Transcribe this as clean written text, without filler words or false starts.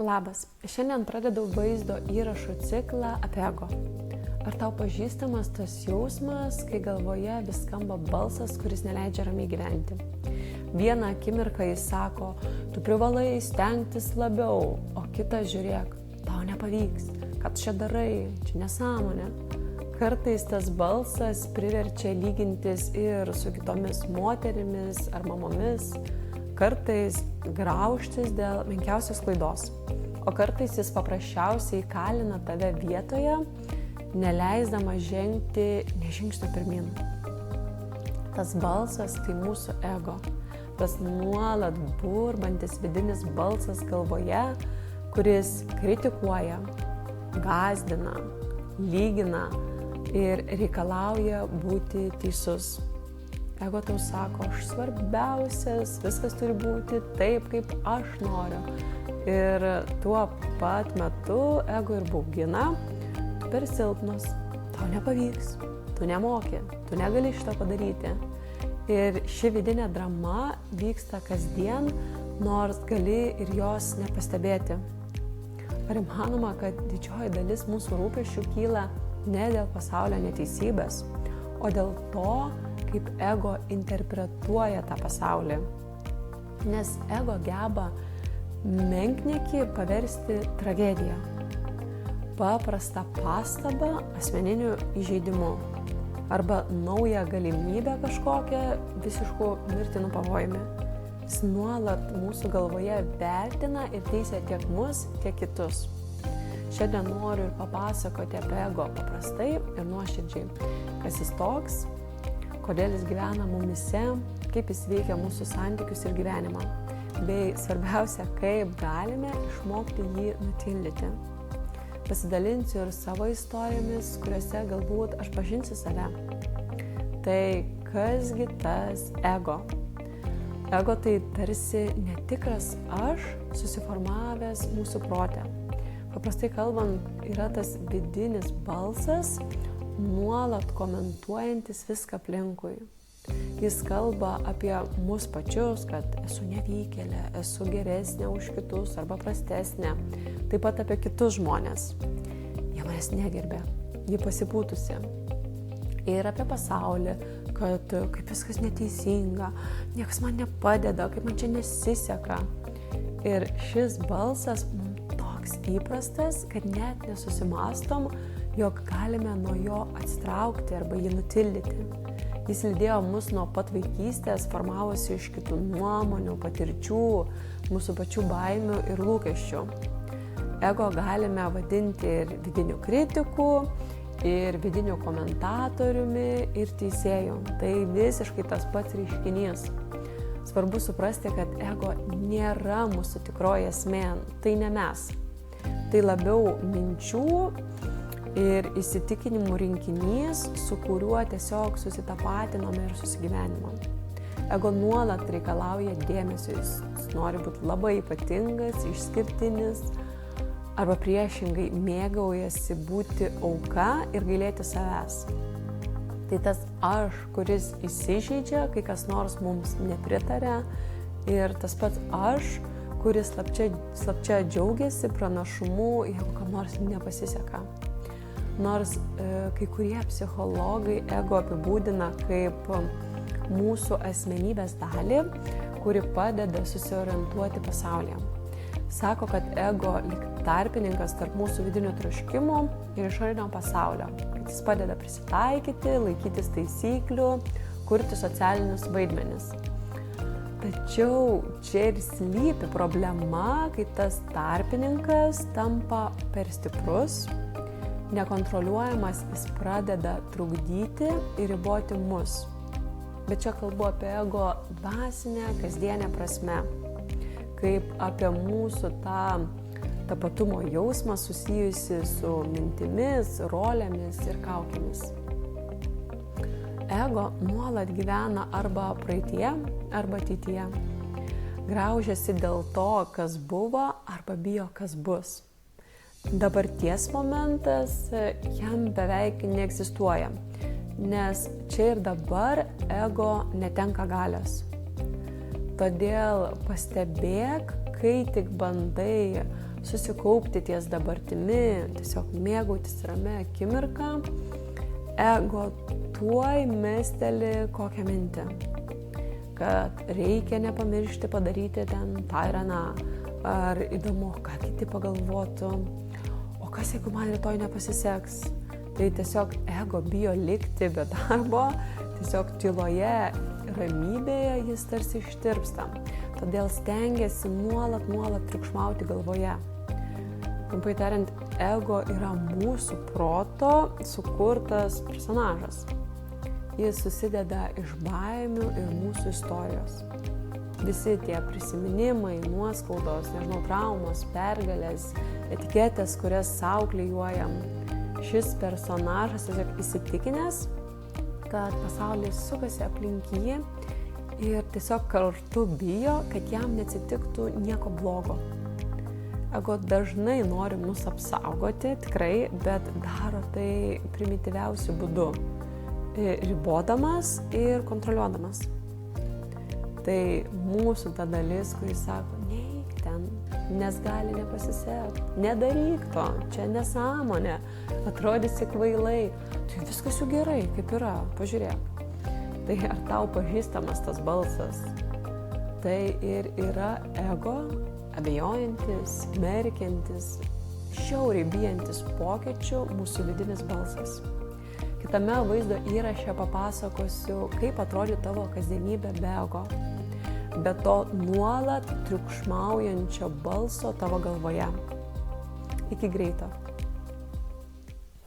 Labas, šiandien pradedu vaizdo įrašų ciklą apie ego. Ar tau pažįstamas tas jausmas, kai galvoje vis skamba balsas, kuris neleidžia ramiai gyventi? Vieną akimirką jis sako, tu privalai stengtis labiau, o kitą žiūrėk, tau nepavyks, ką tu čia darai, čia nesąmonė. Kartais tas balsas priverčia lygintis ir su kitomis moterimis ar mamomis, kartais graužtis dėl menkiausios klaidos, o kartais jis paprasčiausiai įkalina tave vietoje, neleisdama žengti nė žingsnio pirmyn. Tas balsas tai mūsų ego, tas nuolat burbantis vidinis balsas galvoje, kuris kritikuoja, gąsdina, lygina ir reikalauja būti teisus. Ego tau sako, aš svarbiausias, viskas turi būti taip, kaip aš noriu. Ir tuo pat metu ego ir baugina, tu per silpnas, tau nepavyks, tu nemoki, tu negali šito padaryti. Ir ši vidinė drama vyksta kasdien, nors gali ir jos nepastebėti. Ar įmanoma, kad didžioji dalis mūsų rūpesčių kyla ne dėl pasaulio neteisybės, o dėl to, kaip ego interpretuoja tą pasaulį. Nes ego geba menkniekį paversti tragediją, paprastą pastabą asmeniniu įžeidimu arba naują galimybę kažkokią visišku mirtinu pavojumi. Jis nuolat mūsų galvoje vertina ir teisia tiek mus, tiek kitus. Šiandien noriu ir papasakoti apie ego paprastai ir nuoširdžiai, kas jis toks, kodėl jis gyvena mumise, kaip jis veikia mūsų santykius ir gyvenimą, bei svarbiausia, kaip galime išmokti jį nutildyti. Pasidalinsiu ir savo istorijomis, kuriuose galbūt aš pažinsiu save. Tai kasgi tas ego? Ego tai tarsi netikras aš susiformavęs mūsų prote. Paprastai kalbant, yra tas vidinis balsas, nuolat komentuojantis viską aplinkui. Jis kalba apie mus pačius, kad esu nevykėlė, esu geresnė už kitus arba prastesnė. Taip pat apie kitus žmonės. Jie manęs negerbė, jie pasipūtusi. Ir apie pasaulį, kad kaip viskas neteisinga, niekas man nepadeda, kaip man čia nesiseka. Ir šis balsas mums toks įprastas, kad net nesusimastom, jog galime nuo jo atsitraukti arba jį nutildyti. Jis lydėjo mus nuo pat vaikystės, formavosi iš kitų nuomonių, patirčių, mūsų pačių baimių ir lūkesčių. Ego galime vadinti ir vidiniu kritiku, ir vidiniu komentatoriumi, ir teisėju. Tai visiškai tas pats reiškinys. Svarbu suprasti, kad ego nėra mūsų tikroji esmė, tai ne mes. Tai labiau minčių ir įsitikinimų rinkinys, su kuriuo tiesiog susitapatiname ir susigyvenimą. Ego nuolat reikalauja dėmesio, jis nori būti labai ypatingas, išskirtinis, arba priešingai mėgaujasi būti auka ir gailėti savęs. Tai tas aš, kuris įsižeidžia, kai kas nors mums nepritaria, ir tas pats aš, kuris slapčia džiaugiasi pranašumu, jeigu kam nors nepasiseka. Nors kai kurie psichologai ego apibūdina kaip mūsų asmenybės dalį, kuri padeda susiorientuoti pasaulyje. Sako, kad ego lyg tarpininkas tarp mūsų vidinių troškimų ir išorinio pasaulio, kad jis padeda prisitaikyti, laikytis taisyklių, kurti socialinius vaidmenis. Tačiau čia ir slypi problema, kai tas tarpininkas tampa per stiprus, nekontroliuojamas, jis pradeda trukdyti ir riboti mus. Bet čia kalbu apie ego dvasinę, kasdienę prasme, kaip apie mūsų tą tapatumo jausmą susijusi su mintimis, rolėmis ir kaukėmis. Ego nuolat gyvena arba praeityje, arba ateityje. Graužiasi dėl to, kas buvo, arba bijo, kas bus. Dabarties momentas jam beveik neegzistuoja, nes čia ir dabar ego netenka galios. Todėl pastebėk, kai tik bandai susikaupti ties dabartimi, tiesiog mėgautis ramia akimirka, ego tuoj mesteli kokią mintį, kad reikia nepamiršti padaryti ten tą ir aną, ar įdomu, ką kiti pagalvotų, o kas jeigu man rytoj nepasiseks. Tai tiesiog ego bijo likti be darbo, tiesiog tyloje, ramybėje jis tarsi ištirpsta. Todėl stengiasi nuolat triukšmauti galvoje. Trumpai tariant, ego yra mūsų proto sukurtas personažas. Jis susideda iš baimių ir mūsų istorijos. Visi tie prisiminimai, nuoskaudos, traumos, pergalės, etiketės, kurias sau klijuojam. Šis personažas tiesiog įsitikinęs, kad pasaulis sukasi aplink jį ir tiesiog kartu bijo, kad jam neatsitiktų nieko blogo. Ego dažnai nori mus apsaugoti, tikrai, bet daro tai primityviausiu būdu, ribodamas ir kontroliuodamas. Tai mūsų ta dalis, kuris sako, neik ten, nes gali nepasisekti, nedaryk to, čia nesąmonė, atrodysi kvailai, tai viskas jau gerai, kaip yra, pažiūrėk. Tai ar tau pažįstamas tas balsas? Tai ir yra ego, abejojantis, merkiantis, šiauriai bijantis pokyčių mūsų vidinis balsas. Kitame vaizdo įraše papasakosiu, kaip atrodė tavo kasdienybė be ego, be to nuolat triukšmaujančio balso tavo galvoje. Iki greito.